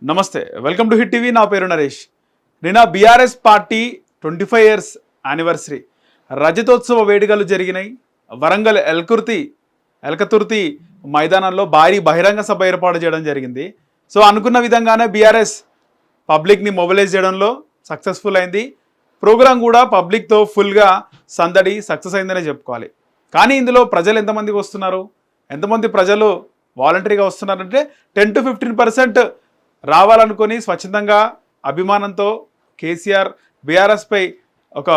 నమస్తే, welcome to hit TV. నా పేరు నరేష్. నిన్న బీఆర్ఎస్ పార్టీ 25 ఇయర్స్ యానివర్సరీ రజతోత్సవ వేడుకలు జరిగినాయి. వరంగల్ ఎల్కతుర్తి మైదానంలో భారీ బహిరంగ సభ ఏర్పాటు చేయడం జరిగింది. సో అనుకున్న విధంగానే బీఆర్ఎస్ పబ్లిక్ని మొబిలైజ్ చేయడంలో సక్సెస్ఫుల్ అయింది. ప్రోగ్రాం కూడా పబ్లిక్తో ఫుల్గా సందడి సక్సెస్ అయిందనే చెప్పుకోవాలి. కానీ ఇందులో ప్రజలు ఎంతమందికి వస్తున్నారు, ఎంతమంది ప్రజలు వాలంటరీగా వస్తున్నారంటే 10 to 15% రావాలనుకొని స్వచ్ఛందంగా అభిమానంతో కేసీఆర్ బీఆర్ఎస్పై ఒక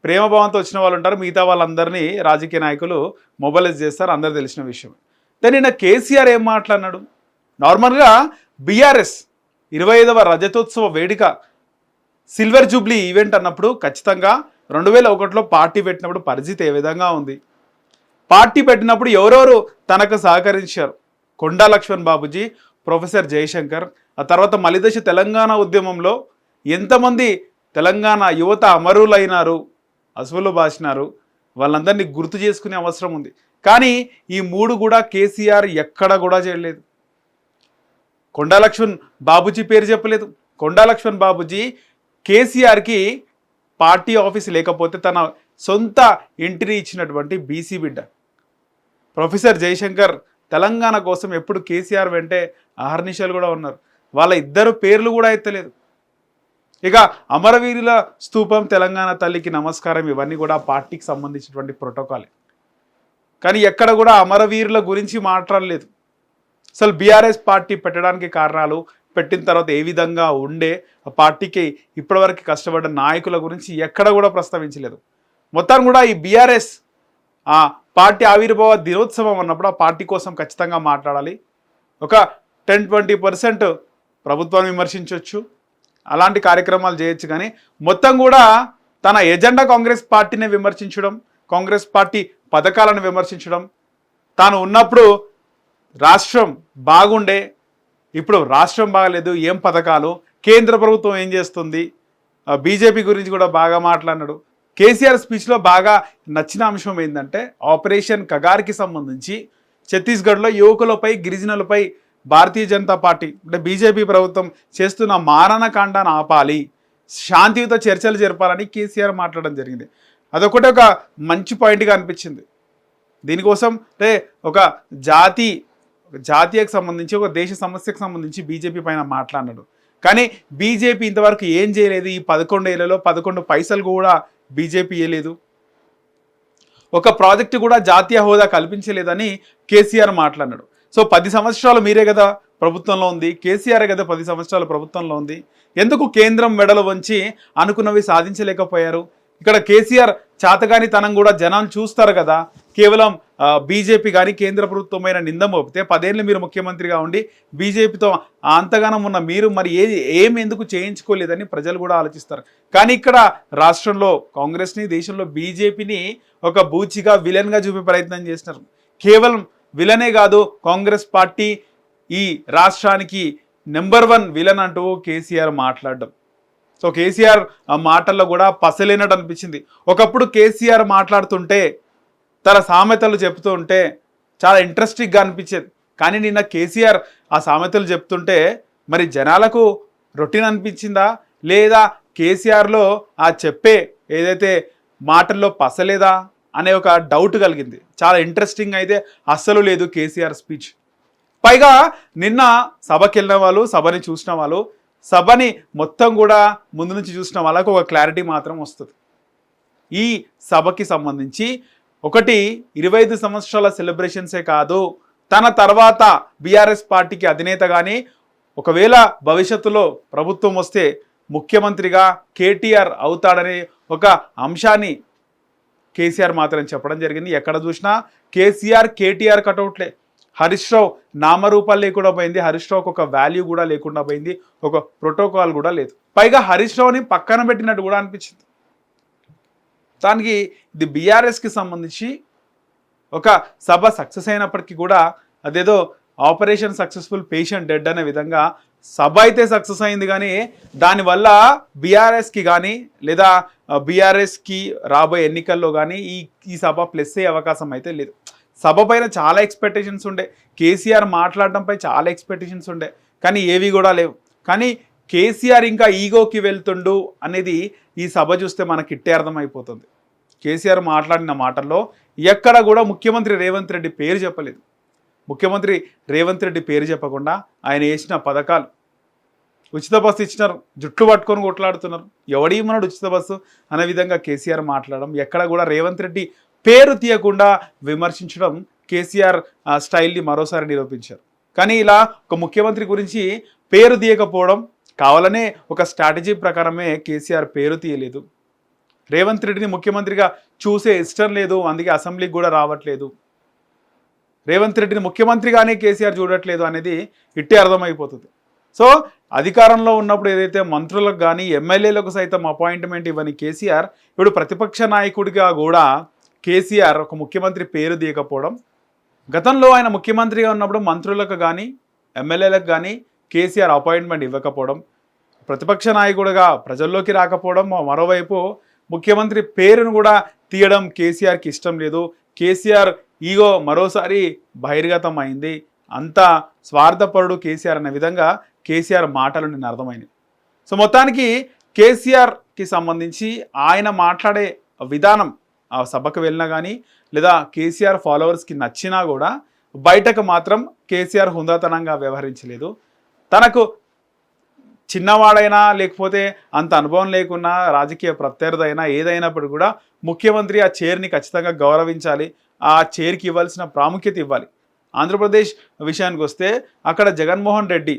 ప్రేమభావంతో వచ్చిన వాళ్ళు ఉంటారు. మిగతా వాళ్ళందరినీ రాజకీయ నాయకులు మొబైలైజ్ చేస్తారు, అందరు తెలిసిన విషయం. కానీ నిన్న కేసీఆర్ ఏం మాట్లాడినాడు? నార్మల్గా బీఆర్ఎస్ 25వ రజతోత్సవ వేడుక సిల్వర్ జూబ్లీ ఈవెంట్ అన్నప్పుడు ఖచ్చితంగా 2001లో పార్టీ పెట్టినప్పుడు పరిస్థితి ఏ విధంగా ఉంది, పార్టీ పెట్టినప్పుడు ఎవరెవరు తనకు సహకరించారు, కొండా లక్ష్మణ్ బాబుజీ, ప్రొఫెసర్ జయశంకర్, ఆ తర్వాత మలిదశ తెలంగాణ ఉద్యమంలో ఎంతమంది తెలంగాణ యువత అమరులైనారు, అసువులు బాసినారు, వాళ్ళందరినీ గుర్తు చేసుకునే అవసరం ఉంది. కానీ ఈ మూడు కూడా కేసీఆర్ ఎక్కడ కూడా చేయలేదు. కొండా లక్ష్మణ్ బాబుజీ పేరు చెప్పలేదు. కొండా లక్ష్మణ్ బాబుజీ కేసీఆర్కి పార్టీ ఆఫీస్ లేకపోతే తన సొంత ఇంటిని ఇచ్చినటువంటి బీసీ బిడ్డ. ప్రొఫెసర్ జయశంకర్ తెలంగాణ కోసం ఎప్పుడు కేసీఆర్ వెంటే అహర్నిశలు కూడా ఉన్నారు. వాళ్ళ ఇద్దరు పేర్లు కూడా ఎత్తలేదు. ఇక అమరవీరుల స్తూపం, తెలంగాణ తల్లికి నమస్కారం, ఇవన్నీ కూడా పార్టీకి సంబంధించినటువంటి ప్రోటోకాల్. కానీ ఎక్కడ కూడా అమరవీరుల గురించి మాట్లాడలేదు. అసలు బీఆర్ఎస్ పార్టీ పెట్టడానికి కారణాలు, పెట్టిన తర్వాత ఏ విధంగా ఉండే ఆ పార్టీకి ఇప్పటివరకు కష్టపడ్డ నాయకుల గురించి ఎక్కడ కూడా ప్రస్తావించలేదు. మొత్తం కూడా ఈ బీఆర్ఎస్ ఆ పార్టీ ఆవిర్భావ దినోత్సవం అన్నప్పుడు ఆ పార్టీ కోసం ఖచ్చితంగా మాట్లాడాలి. ఒక 10-20% ప్రభుత్వాన్ని విమర్శించవచ్చు, అలాంటి కార్యక్రమాలు చేయొచ్చు. కానీ మొత్తం కూడా తన ఎజెండా కాంగ్రెస్ పార్టీని విమర్శించడం, కాంగ్రెస్ పార్టీ పథకాలను విమర్శించడం, తాను ఉన్నప్పుడు రాష్ట్రం బాగుండే, ఇప్పుడు రాష్ట్రం బాగలేదు, ఏం పథకాలు, కేంద్ర ప్రభుత్వం ఏం చేస్తుంది, బీజేపీ గురించి కూడా బాగా మాట్లాడినాడు. కేసీఆర్ స్పీచ్లో బాగా నచ్చిన అంశం ఏంటంటే ఆపరేషన్ కగార్కి సంబంధించి ఛత్తీస్గఢ్లో యువకులపై, గిరిజనులపై భారతీయ జనతా పార్టీ అంటే బీజేపీ ప్రభుత్వం చేస్తున్న మారణకాండాన్ని ఆపాలి, శాంతియుత చర్చలు జరపాలని కేసీఆర్ మాట్లాడడం జరిగింది. అదొకటి ఒక మంచి పాయింట్గా అనిపించింది. దీనికోసం అంటే ఒక జాతీయకు సంబంధించి, ఒక దేశ సమస్యకు సంబంధించి బీజేపీ పైన మాట్లాడినాడు. కానీ బీజేపీ ఇంతవరకు ఏం చేయలేదు. ఈ 11 ఏళ్లలో 11 పైసలు కూడా బీజేపీ ఇవ్వలేదు. ఒక ప్రాజెక్టు కూడా జాతీయ హోదా కల్పించలేదని కేసీఆర్ మాట్లాడినాడు. సో 10 సంవత్సరాలు మీరే కదా ప్రభుత్వంలో ఉంది, కేసీఆర్ కదా 10 సంవత్సరాలు ప్రభుత్వంలో ఉంది, ఎందుకు కేంద్రం మెడలు వంచి అనుకున్నవి సాధించలేకపోయారు? ఇక్కడ కేసీఆర్ చాతగాని తనం కూడా జనాలు చూస్తారు కదా. కేవలం బీజేపీ కానీ కేంద్ర ప్రభుత్వమైన నింద మోపితే 10 ఏళ్ళు మీరు ముఖ్యమంత్రిగా ఉండి బీజేపీతో అంతగానం ఉన్న మీరు మరి ఏం ఎందుకు చేయించుకోలేదని ప్రజలు కూడా ఆలోచిస్తారు. కానీ ఇక్కడ రాష్ట్రంలో కాంగ్రెస్ని, దేశంలో బీజేపీని ఒక బూచిగా, విలన్గా చూపే ప్రయత్నం చేస్తున్నారు. కేవలం విలనే కాదు, కాంగ్రెస్ పార్టీ ఈ రాష్ట్రానికి నెంబర్ 1 విలన్ అంటూ కేసీఆర్ మాట్లాడడం. సో కేసీఆర్ ఆ మాటల్లో కూడా పసలేనట్టు అనిపించింది. ఒకప్పుడు కేసీఆర్ మాట్లాడుతుంటే, తన సామెతలు చెప్తూ ఉంటే చాలా ఇంట్రెస్టింగ్గా అనిపించేది. కానీ నిన్న కేసీఆర్ ఆ సామెతలు చెప్తుంటే మరి జనాలకు రొటీన్ అనిపించిందా, లేదా కేసీఆర్లో ఆ చెప్పే ఏదైతే మాటల్లో పసలేదా అనే ఒక డౌట్ కలిగింది. చాలా ఇంట్రెస్టింగ్ అయితే అస్సలు లేదు కేసీఆర్ స్పీచ్. పైగా నిన్న సభకి వెళ్ళిన వాళ్ళు, సభని చూసిన వాళ్ళు, సభని మొత్తం కూడా ముందు నుంచి చూసిన వాళ్ళకు ఒక క్లారిటీ మాత్రం వస్తుంది. ఈ సభకి సంబంధించి ఒకటి 25 సంవత్సరాల సెలబ్రేషన్సే కాదు, తన తర్వాత బీఆర్ఎస్ పార్టీకి అధినేత కానీ ఒకవేళ భవిష్యత్తులో ప్రభుత్వం వస్తే ముఖ్యమంత్రిగా కేటీఆర్ అవుతాడనే ఒక అంశాన్ని కేసీఆర్ మాత్రం చెప్పడం జరిగింది. ఎక్కడ చూసినా కేటీఆర్ కటౌట్లే. హరీష్ రావు నామరూపాలు లేకుండా పోయింది, హరీష్ రావుకి ఒక వాల్యూ కూడా లేకుండా పోయింది, ఒక ప్రోటోకాల్ కూడా లేదు. పైగా హరీష్ రావుని పక్కన పెట్టినట్టు కూడా అనిపించింది. దానికి ఇది బీఆర్ఎస్కి సంబంధించి ఒక సభ సక్సెస్ అయినప్పటికీ కూడా అదేదో ఆపరేషన్ సక్సెస్ఫుల్ పేషెంట్ డెడ్ అనే విధంగా సభ అయితే సక్సెస్ అయింది. కానీ దానివల్ల బీఆర్ఎస్కి కానీ లేదా బీఆర్ఎస్కి రాబోయే ఎన్నికల్లో కానీ ఈ సభ ప్లస్ అయ్యే అవకాశం అయితే లేదు. సభ పైన చాలా ఎక్స్పెక్టేషన్స్ ఉండే, కేసీఆర్ మాట్లాడడంపై చాలా ఎక్స్పెక్టేషన్స్ ఉండే, కానీ ఏవి కూడా లేవు. కానీ కేసీఆర్ ఇంకా ఈగోకి వెళ్తుండు అనేది ఈ సభ చూస్తే మనకి ఇట్టే అర్థమైపోతుంది. కేసీఆర్ మాట్లాడిన మాటల్లో ఎక్కడ కూడా ముఖ్యమంత్రి రేవంత్ రెడ్డి పేరు చెప్పలేదు. ముఖ్యమంత్రి రేవంత్ రెడ్డి పేరు చెప్పకుండా ఆయన వేసిన పథకాలు, ఉచిత బస్సు ఇచ్చినారు, జుట్లు పట్టుకొని కొట్లాడుతున్నారు, ఎవడేమన్నాడు ఉచిత బస్సు అనే విధంగా కేసీఆర్ మాట్లాడడం, ఎక్కడ కూడా రేవంత్ రెడ్డి పేరు తీయకుండా విమర్శించడం కేసీఆర్ స్టైల్ని మరోసారి నిరూపించారు. కానీ ఇలా ఒక ముఖ్యమంత్రి గురించి పేరు తీయకపోవడం కావాలనే ఒక స్ట్రాటజీ ప్రకారమే కేసీఆర్ పేరు తీయలేదు. రేవంత్ రెడ్డిని ముఖ్యమంత్రిగా చూసే ఇష్టం లేదు, అందుకే అసెంబ్లీకి కూడా రావట్లేదు. రేవంత్ రెడ్డిని ముఖ్యమంత్రిగానే కేసీఆర్ చూడట్లేదు అనేది ఇట్టే అర్థమైపోతుంది. సో అధికారంలో ఉన్నప్పుడు ఏదైతే మంత్రులకు కానీ ఎమ్మెల్యేలకు సైతం అపాయింట్మెంట్ ఇవ్వని కేసీఆర్ ఇప్పుడు ప్రతిపక్ష నాయకుడిగా కూడా కేసీఆర్ ఒక ముఖ్యమంత్రి పేరు తీయకపోవడం, గతంలో ఆయన ముఖ్యమంత్రిగా ఉన్నప్పుడు మంత్రులకు కానీ ఎమ్మెల్యేలకు కానీ కేసీఆర్ అపాయింట్మెంట్ ఇవ్వకపోవడం, ప్రతిపక్ష నాయకుడిగా ప్రజల్లోకి రాకపోవడం, మరోవైపు ముఖ్యమంత్రి పేరును కూడా తీయడం కేసీఆర్కి ఇష్టం లేదు. కేసీఆర్ ఈగో మరోసారి బహిర్గతం అయింది. అంతా స్వార్థపరుడు కేసీఆర్ అనే విధంగా కేసీఆర్ మాటలు నిన్న అర్థమైనవి. సో మొత్తానికి కేసీఆర్కి సంబంధించి ఆయన మాట్లాడే విధానం ఆ సభకు వెళ్ళినా కానీ లేదా కేసీఆర్ ఫాలోవర్స్కి నచ్చినా కూడా బయటకు మాత్రం కేసీఆర్ హుందాతనంగా వ్యవహరించలేదు. తనకు చిన్నవాడైనా లేకపోతే అంత అనుభవం లేకున్నా రాజకీయ ప్రత్యర్థి అయినా ఏదైనప్పుడు కూడా ముఖ్యమంత్రి ఆ చైర్ని ఖచ్చితంగా గౌరవించాలి, ఆ చైర్కి ఇవ్వాల్సిన ప్రాముఖ్యత ఇవ్వాలి. ఆంధ్రప్రదేశ్ విషయానికి వస్తే అక్కడ జగన్మోహన్ రెడ్డి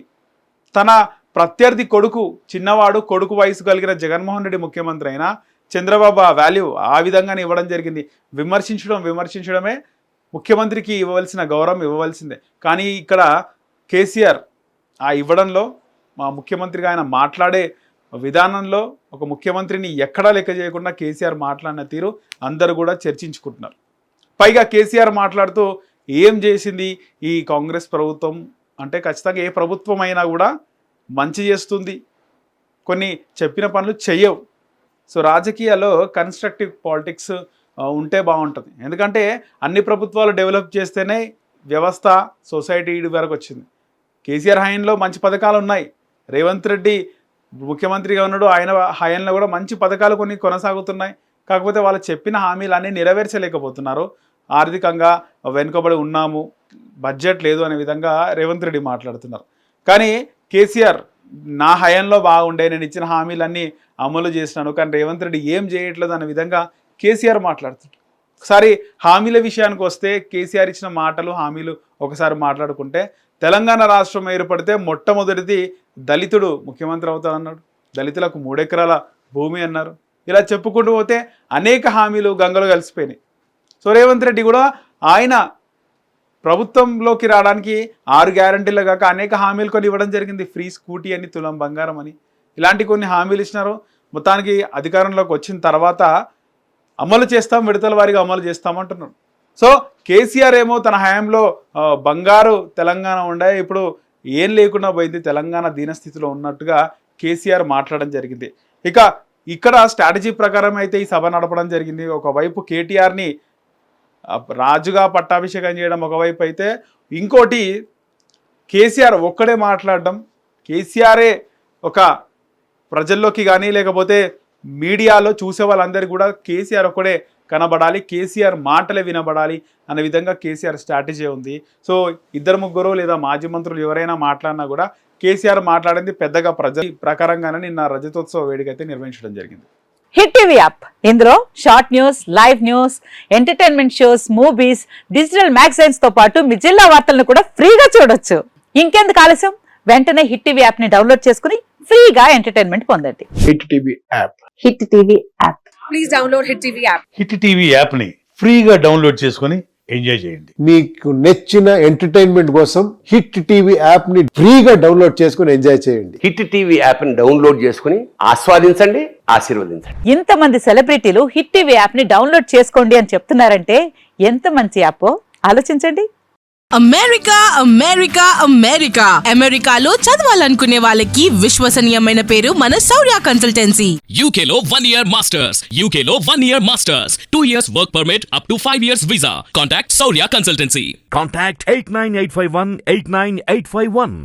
తన ప్రత్యర్థి కొడుకు, చిన్నవాడు కొడుకు వయసు కలిగిన జగన్మోహన్ రెడ్డి ముఖ్యమంత్రి అయినా చంద్రబాబు ఆ వాల్యూ ఆ విధంగానే ఇవ్వడం జరిగింది. విమర్శించడమే ముఖ్యమంత్రికి ఇవ్వవలసిన గౌరవం ఇవ్వవలసిందే. కానీ ఇక్కడ కేసీఆర్ ఆ ఇవ్వడంలో, మా ముఖ్యమంత్రిగా ఆయన మాట్లాడే విధానంలో ఒక ముఖ్యమంత్రిని ఎక్కడా లెక్క చేయకుండా కేసీఆర్ మాట్లాడిన తీరు అందరూ కూడా చర్చించుకుంటున్నారు. పైగా కేసీఆర్ మాట్లాడుతూ ఏం చేసింది ఈ కాంగ్రెస్ ప్రభుత్వం అంటే, ఖచ్చితంగా ఏ ప్రభుత్వం అయినా కూడా మంచి చేస్తుంది, కొన్ని చెప్పిన పనులు చెయ్యవు. సో రాజకీయాల్లో కన్స్ట్రక్టివ్ పాలిటిక్స్ ఉంటే బాగుంటుంది. ఎందుకంటే అన్ని ప్రభుత్వాలు డెవలప్ చేస్తేనే వ్యవస్థ, సొసైటీ వరకు వచ్చింది. కేసీఆర్ హయాంలో మంచి పథకాలు ఉన్నాయి, రేవంత్ రెడ్డి ముఖ్యమంత్రిగా ఉన్నాడు, ఆయన హయాంలో కూడా మంచి పథకాలు కొన్ని కొనసాగుతున్నాయి. కాకపోతే వాళ్ళు చెప్పిన హామీలన్నీ నెరవేర్చలేకపోతున్నారు. ఆర్థికంగా వెనుకబడి ఉన్నాము, బడ్జెట్ లేదు అనే విధంగా రేవంత్ రెడ్డి మాట్లాడుతున్నారు. కానీ కేసీఆర్ నా హయాంలో బాగుండే, నేను ఇచ్చిన హామీలన్నీ అమలు చేసినాను, కానీ రేవంత్ రెడ్డి ఏం చేయట్లేదు అనే విధంగా కేసీఆర్ మాట్లాడుతున్నారు. ఒకసారి హామీల విషయానికి వస్తే కేసీఆర్ ఇచ్చిన మాటలు, హామీలు ఒకసారి మాట్లాడుకుంటే, తెలంగాణ రాష్ట్రం ఏర్పడితే మొట్టమొదటిది దళితుడు ముఖ్యమంత్రి అవుతాడన్నాడు, దళితులకు 3 ఎకరాల భూమి అన్నారు. ఇలా చెప్పుకుంటూ పోతే అనేక హామీలు గంగలో కలిసిపోయినాయి. సో రేవంత్ రెడ్డి కూడా ఆయన ప్రభుత్వంలోకి రావడానికి 6 గ్యారంటీలు కాక అనేక హామీలు కొన్ని ఇవ్వడం జరిగింది. ఫ్రీ స్కూటీ అని, తులం బంగారం అని, ఇలాంటి కొన్ని హామీలు ఇచ్చినారు. మొత్తానికి అధికారంలోకి వచ్చిన తర్వాత అమలు చేస్తాం, విడతల వారీగా అమలు చేస్తామంటున్నాడు. సో కేసీఆర్ ఏమో తన హయాంలో బంగారు తెలంగాణ ఉండే, ఇప్పుడు ఏం లేకుండా పోయింది, తెలంగాణ దీనస్థితిలో ఉన్నట్టుగా కేసీఆర్ మాట్లాడడం జరిగింది. ఇక ఇక్కడ స్ట్రాటజీ ప్రకారం అయితే ఈ సభ నడపడం జరిగింది. ఒకవైపు కేటీఆర్ని రాజుగా పట్టాభిషేకం చేయడం ఒకవైపు అయితే, ఇంకోటి కేసీఆర్ ఒక్కడే మాట్లాడడం, కేసీఆరే ఒక ప్రజల్లోకి కానీ లేకపోతే మీడియాలో చూసే వాళ్ళందరికీ కూడా కేసీఆర్ ఒక్కడే కనబడాలి, కేసీఆర్ మాటలే వినబడాలి అనే విధంగా కేసీఆర్ స్ట్రాటజీ ఉంది. సో 2-3 లేదా మాజీ మంత్రులు ఎవరైనా మాట్లాడినా కూడా కేసీఆర్ మాట్లాడింది పెద్దగా ప్రజల ప్రకారంగానే నిన్న రజతోత్సవ వేడుక అయితే నిర్వహించడం జరిగింది. హిట్ టీవీ యాప్, ఇందులో short news, live news, entertainment shows, movies, digital magazines తో పాటు మీ జిల్లా వార్తలను కూడా ఫ్రీగా చూడొచ్చు. ఇంకెందుకు ఆలస్యం, వెంటనే హిట్ టీవీ యాప్ ని డౌన్లోడ్ చేసుకుని ఫ్రీగా ఎంటర్టైన్మెంట్ పొందండి. Hit TV app, hit TV app, please download hit TV app. Hit TV app ని ఫ్రీగా డౌన్లోడ్ చేసుకొని ఎంజాయ్ చేయండి. మీకు నచ్చిన ఎంటర్టైన్మెంట్ కోసం హిట్ టీవీ యాప్ ని ఫ్రీగా డౌన్లోడ్ చేసుకొని ఎంజాయ్ చేయండి. హిట్ టీవీ యాప్ ని డౌన్లోడ్ చేసుకుని ఆస్వాదించండి, ఆశీర్వదించండి. ఇంతమంది సెలబ్రిటీలు హిట్ టీవీ యాప్ ని డౌన్లోడ్ చేసుకోండి అని చెప్తున్నారంటే ఎంత మంచి యాప్ ఆలోచించండి. అమెరికా అమెరికా అమెరికా అమెరికాలో చదవాలనుకునే వాళ్ళకి విశ్వసనీయమైన పేరు మన శౌర్య కన్సల్టెన్సీ. UK లో 1 year masters, UK లో 1 year masters, 2 years work permit up to 5 years visa. Contact Saurya Consultancy. Contact 89851 89851.